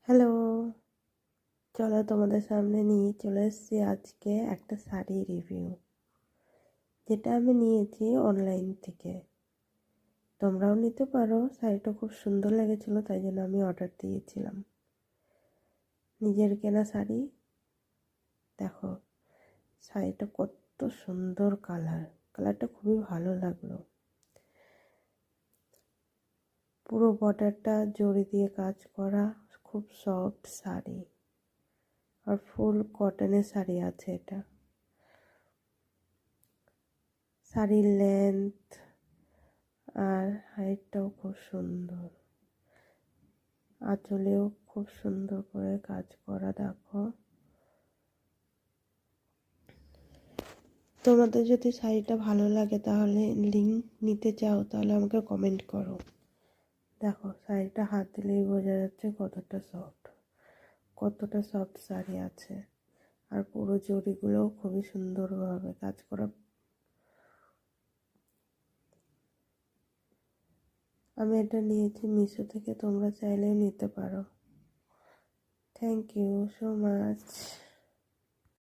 Hello, চলো তোমাদের সামনে নিয়ে চলে এসেছি আজকে একটা শাড়ি রিভিউ, যেটা আমি নিয়েছি অনলাইন থেকে। তোমরাও নিতে পারো। শাড়িটা খুব সুন্দর লেগেছিলো, তাই জন্য আমি অর্ডার দিয়েছিলাম। নিজের কেনা শাড়ি। দেখো শাড়িটা কত সুন্দর কালারটা খুবই ভালো লাগলো। পুরো বর্ডারটা জড়ি দিয়ে কাজ করা, খুব সফট শাড়ি, আর ফুল কটনের শাড়ি আছে এটা। শাড়ির লেন্থ আর হাইটটাও খুব সুন্দর, আঁচলেও খুব সুন্দর করে কাজ করা। দেখো, তোমাদের যদি শাড়িটা ভালো লাগে তাহলে লিংক নিতে চাও তাহলে আমাকে কমেন্ট করো। দেখো শাড়িটা হাত দিলেই বোঝা যাচ্ছে কতটা সফট শাড়ি আছে, আর পুরো জরিগুলোও খুবই সুন্দরভাবে কাজ করা। আমি এটা নিয়েছি মিশো থেকে, তোমরা চাইলেও নিতে পারো। Thank you so much.